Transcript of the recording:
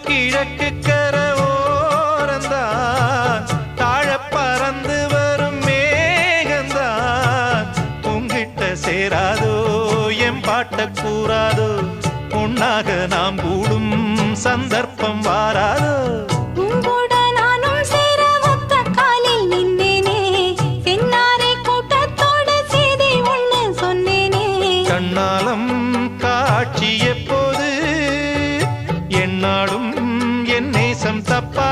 கிழக்கு கரோரந்தான் தாழ பறந்து வரும் மேகந்தான் உங்கிட்ட சேராதோ என் பாட்ட கூறாதோ உன்னாக நாம் கூடும் சந்தர்ப்பம் வாராதோ கண்ணாலம் காட்சி எப்போது என்னாலும் என் நேசம் தப்பா